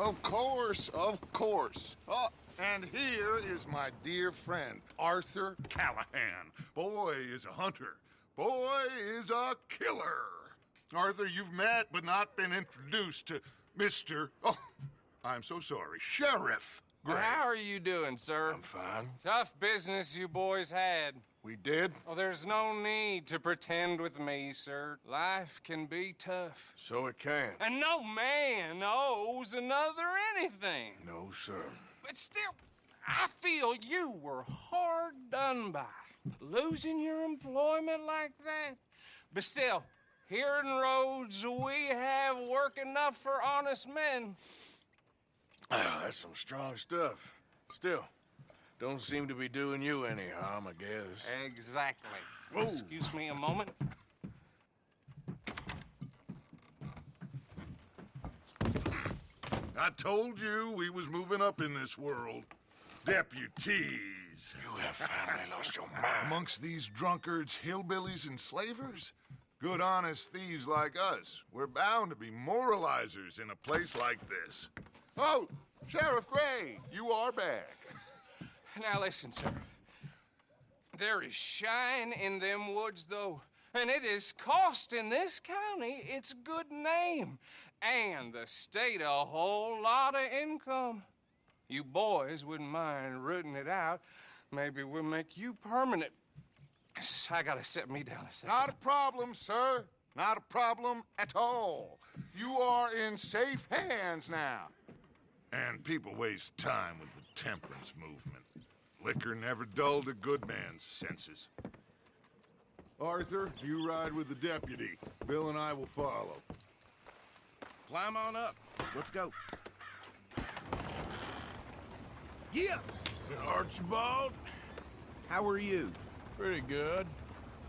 Of course, of course. Oh, and here is my dear friend, Arthur Callahan. Boy is a hunter. Boy is a killer. Arthur, you've met but not been introduced to Mr. Oh, I'm so sorry, Sheriff Gray. Well, how are you doing, sir? I'm fine. Tough business you boys had. We did? Well, there's no need to pretend with me, sir. Life can be tough. So it can. And no man owes another anything. No, sir. But still, I feel you were hard done by. Losing your employment like that. But still, here in Rhodes, we have work enough for honest men. Ah, that's some strong stuff. Still, don't seem to be doing you any harm, I guess. Exactly. Whoa. Excuse me a moment. I told you we was moving up in this world. Deputies. You have finally lost your mind. Amongst these drunkards, hillbillies, and slavers? Good honest thieves like us. We're bound to be moralizers in a place like this. Oh, Sheriff Gray, you are back. Now listen, sir. There is shine in them woods, though, and it is costing this county its good name and the state a whole lot of income. You boys wouldn't mind rooting it out. Maybe we'll make you permanent. I gotta set me down a second. Not a problem, sir. Not a problem at all. You are in safe hands now. And people waste time with the temperance movement. Liquor never dulled a good man's senses. Arthur, you ride with the deputy. Bill and I will follow. Climb on up. Let's go. Yeah! Archibald? How are you? Pretty good.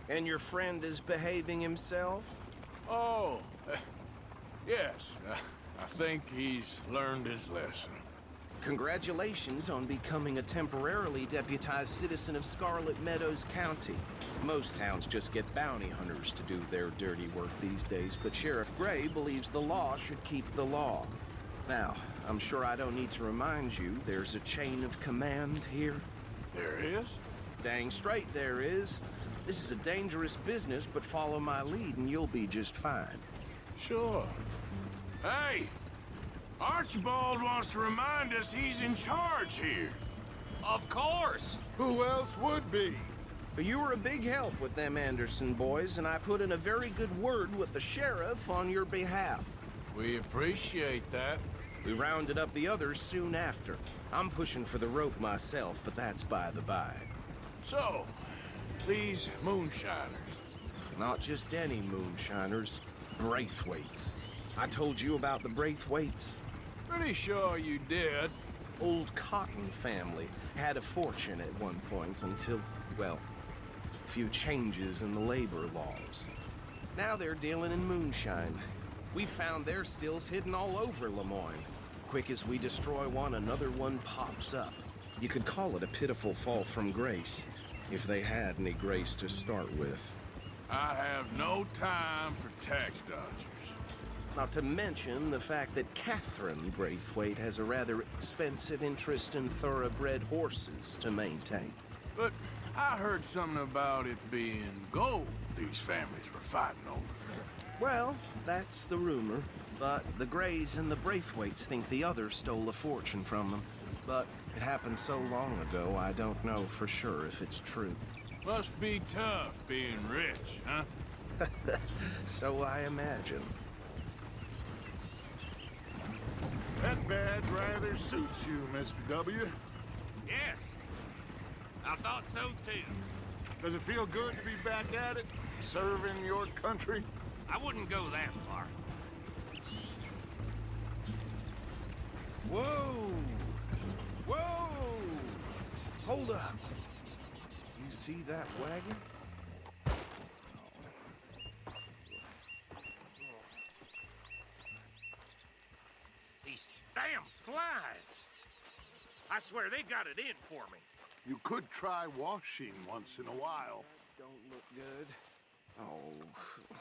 And your friend is behaving himself? Oh, yes. I think he's learned his lesson. Congratulations on becoming a temporarily deputized citizen of Scarlet Meadows County. Most towns just get bounty hunters to do their dirty work these days, but Sheriff Gray believes the law should keep the law. Now, I'm sure I don't need to remind you there's a chain of command here. There is? Dang straight there is. This is a dangerous business, but follow my lead and you'll be just fine. Sure. Hey! Archibald wants to remind us he's in charge here. Of course! Who else would be? But you were a big help with them Anderson boys, and I put in a very good word with the sheriff on your behalf. We appreciate that. We rounded up the others soon after. I'm pushing for the rope myself, but that's by the by. So, these moonshiners. Not just any moonshiners, Braithwaites. I told you about the Braithwaites. Pretty sure you did. Old Cotton family had a fortune at one point until, well, a few changes in the labor laws. Now they're dealing in moonshine. We found their stills hidden all over Lemonye. Quick as we destroy one, another one pops up. You could call it a pitiful fall from grace, if they had any grace to start with. I have no time for tax dodgers. Not to mention the fact that Catherine Braithwaite has a rather expensive interest in thoroughbred horses to maintain. But I heard something about it being gold these families were fighting over. Well, that's the rumor. But the Grays and the Braithwaites think the others stole a fortune from them. But it happened so long ago, I don't know for sure if it's true. Must be tough being rich, huh? So I imagine. That badge rather suits you, Mr. W. Yes, I thought so too. Does it feel good to be back at it, serving your country? I wouldn't go that far. Whoa! Whoa! Hold up. You see that wagon? These damn flies. I swear they got it in for me. You could try washing once in a while. Don't look good. Oh.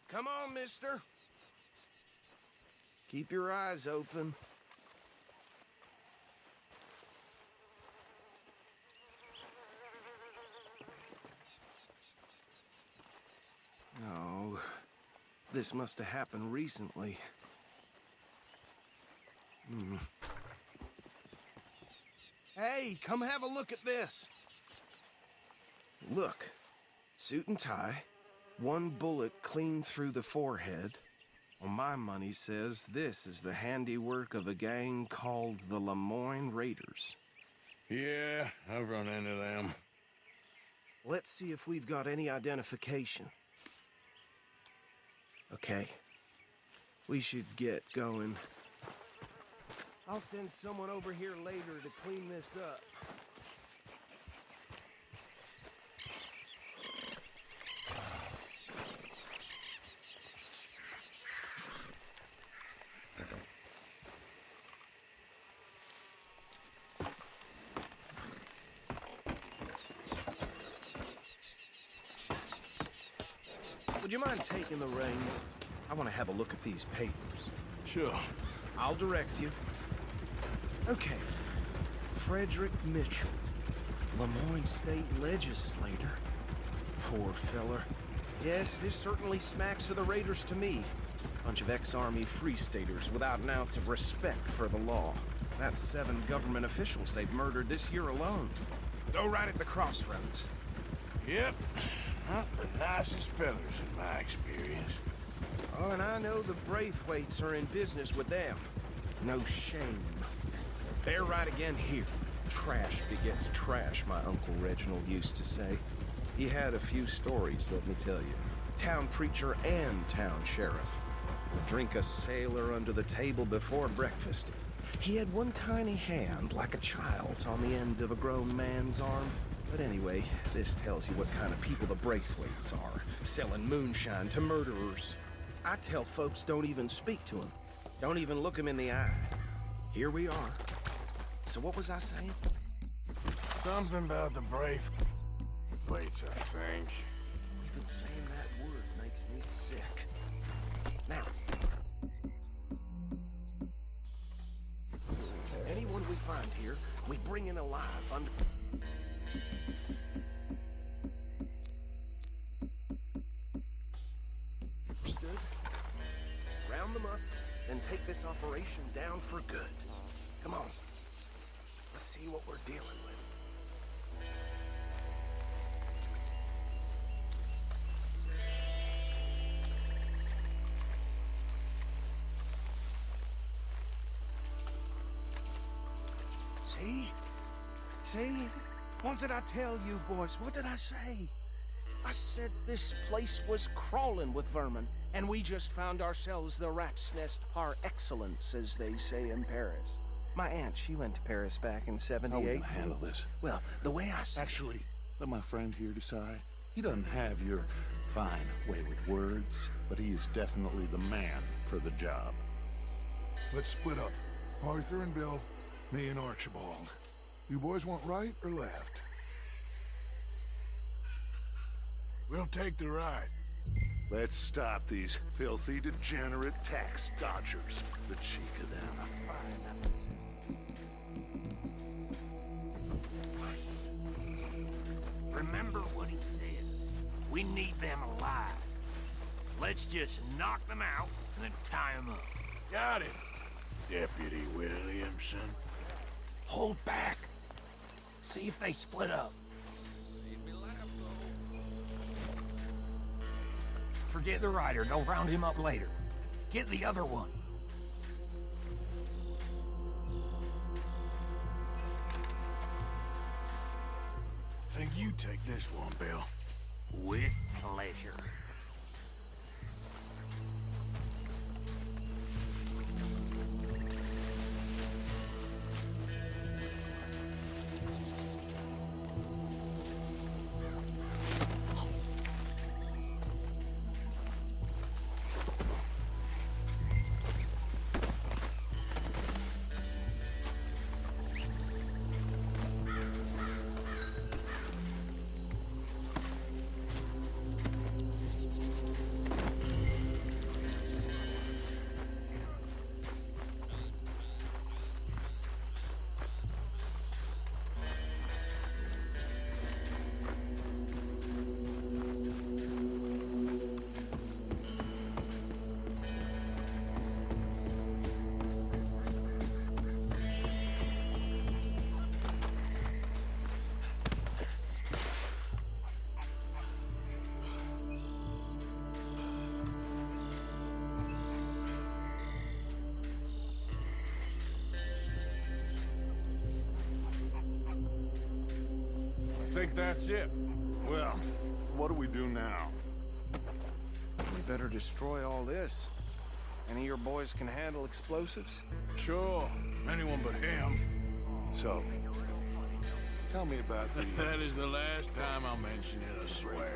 Come on, mister. Keep your eyes open. Oh, this must have happened recently. Hey, come have a look at this. Look, suit and tie, one bullet clean through the forehead. Well, my money says this is the handiwork of a gang called the Lemonye Raiders. Yeah, I've run into them. Let's see if we've got any identification. Okay, we should get going. I'll send someone over here later to clean this up. Would you mind taking the reins? I want to have a look at these papers. Sure. I'll direct you. Okay. Frederick Mitchell, Lemoyne State Legislator. Poor feller. Yes, this certainly smacks of the Raiders to me. Bunch of ex-Army Free Staters without an ounce of respect for the law. That's 7 government officials they've murdered this year alone. Go right at the crossroads. Yep. Not the nicest fellers in my experience. Oh, and I know the Braithwaites are in business with them. No shame. They're right again here. Trash begets trash, my Uncle Reginald used to say. He had a few stories, let me tell you. Town preacher and town sheriff. Would drink a sailor under the table before breakfast. He had one tiny hand, like a child's, on the end of a grown man's arm. But anyway, this tells you what kind of people the Braithwaites are. Selling moonshine to murderers. I tell folks don't even speak to them. Don't even look them in the eye. Here we are. So what was I saying? Something about the Braithwaites, I think. Even saying that word makes me sick. Now, anyone we find here, we bring in alive under... Understood? Round them up, and take this operation down for good. Come on. Let's see what we're dealing with. See? See? What did I tell you, boys? What did I say? I said this place was crawling with vermin, and we just found ourselves the rat's nest par excellence, as they say in Paris. My aunt, she went to Paris back in How are we '78. gonna handle this? Well, the way I see Actually, let my friend here decide. He doesn't have your fine way with words, but he is definitely the man for the job. Let's split up. Arthur and Bill, me and Archibald. You boys want right or left? We'll take the ride. Let's stop these filthy, degenerate tax dodgers. The cheek of them. Remember what he said. We need them alive. Let's just knock them out and then tie them up. Got it, Deputy Williamson. Hold back. See if they split up. Forget the rider. Don't round him up later. Get the other one. Think you take this one, Bill. With pleasure. that's it. Well, what do we do now? We better destroy all this. Any of your boys can handle explosives? Sure, anyone but him. So, tell me about the... That is the last time I'll mention it, I swear.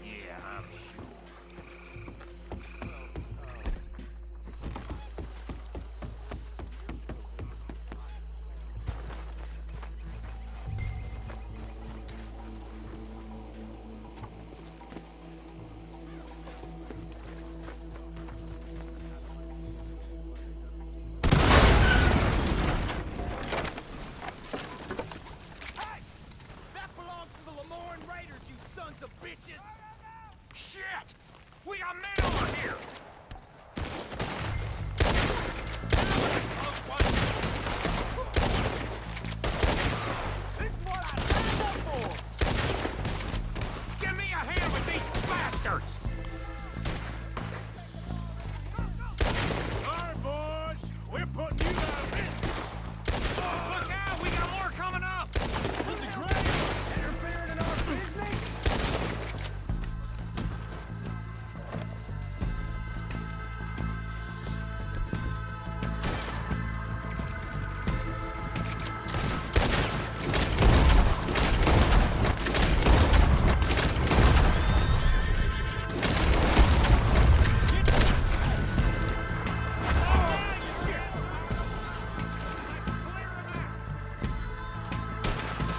Yeah, I'm sure. Hey! That belongs to the Lemonye Raiders, you sons of bitches! Shit! We got men over here! This is what I signed up for! Give me a hand with these bastards! All right, boys, we're putting you out of business. Look out! We got more coming up! This is great! Interfering in our business?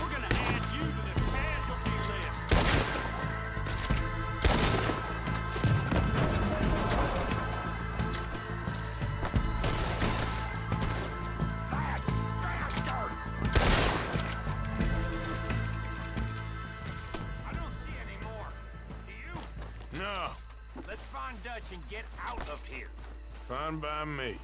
We're gonna add you to the casualty list! That bastard! I don't see any more. Do you? No, Let's find Dutch and get out of here. fine by me.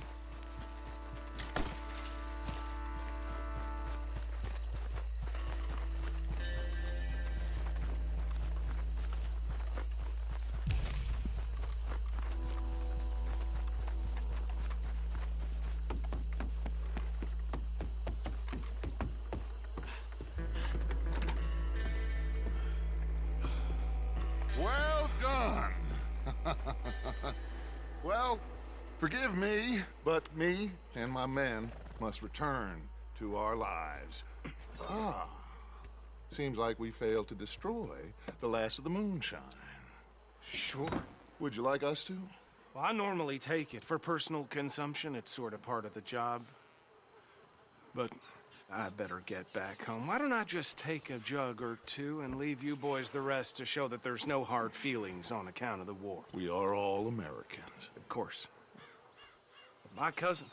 Well done. Well, forgive me, but me and my men must return to our lives. Ah, seems like we failed to destroy the last of the moonshine. Sure. Would you like us to? Well, I normally take it. For personal consumption, it's sort of part of the job. But I better get back home. Why don't I just take a jug or two and leave you boys the rest to show that there's no hard feelings on account of the war? We are all Americans. Of course. But my cousin,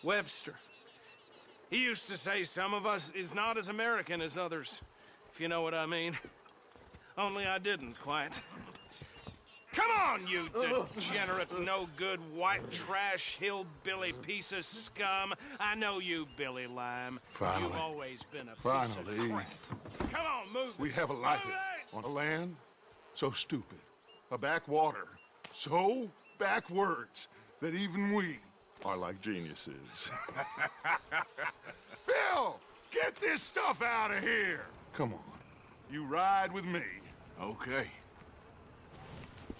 Webster, he used to say some of us is not as American as others, if you know what I mean. Only I didn't quite. Come on, you degenerate, no-good, white trash, hillbilly piece of scum. I know you, Billy Lime. Finally. You've always been a piece Finally. of crap. Come on, move. We have a life Move it! on a land so stupid, a backwater so backwards that even we are like geniuses. Bill, get this stuff out of here. Come on, you ride with me. Okay.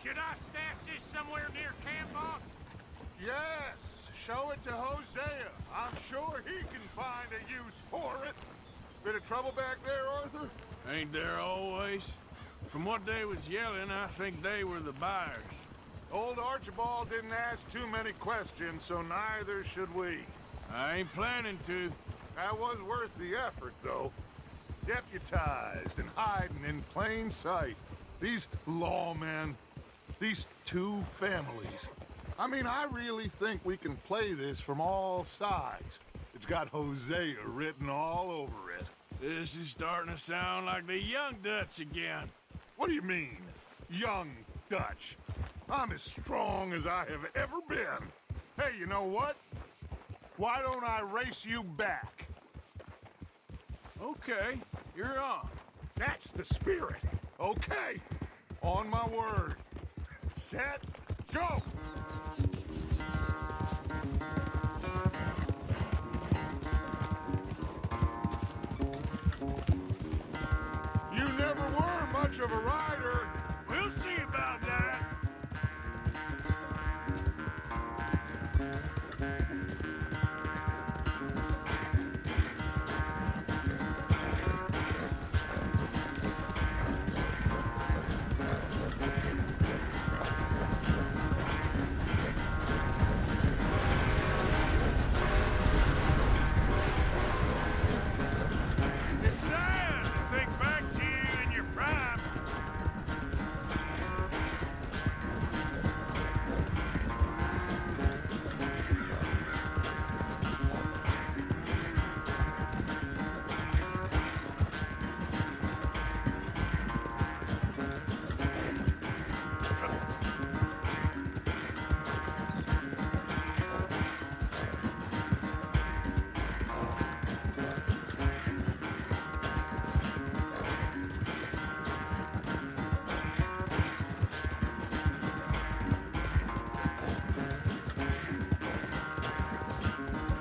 Should I stash this somewhere near camp, boss? Yes, show it to Hosea. I'm sure he can find a use for it. Bit of trouble back there, Arthur? Ain't there always? From what they was yelling, I think they were the buyers. Old Archibald didn't ask too many questions, so neither should we. I ain't planning to. That was worth the effort, though. Deputized and hiding in plain sight. These lawmen, these two families. I mean, I really think we can play this from all sides. It's got Hosea written all over it. This is starting to sound like the young Dutch again. What do you mean, young Dutch? I'm as strong as I have ever been. Hey, you know what? Why don't I race you back? Okay, you're on. That's the spirit. Okay, on my word. Set, go! much of a rider. We'll see about that. It's sad to think back to you in your prime.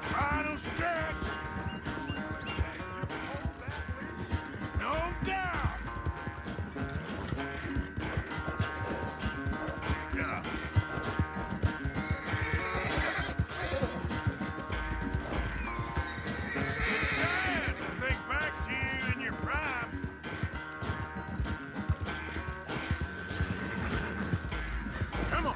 Final stretch. No doubt. Yeah. It's sad to think back to you in your prime. Come on.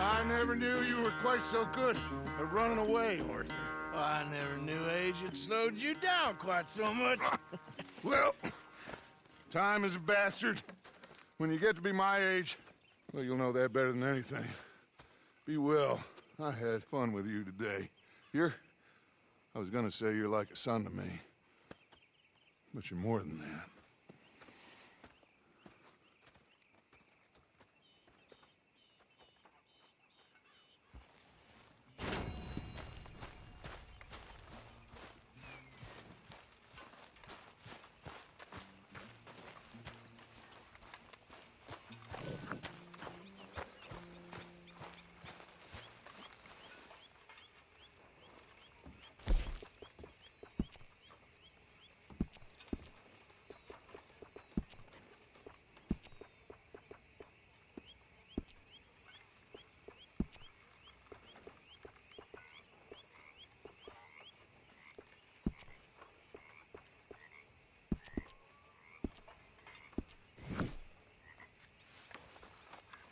I never knew you were quite so good at running away, Arthur. I never knew age had slowed you down quite so much. Well, time is a bastard. When you get to be my age, well, you'll know that better than anything. Be well. I had fun with you today. I was gonna say you're like a son to me, but you're more than that.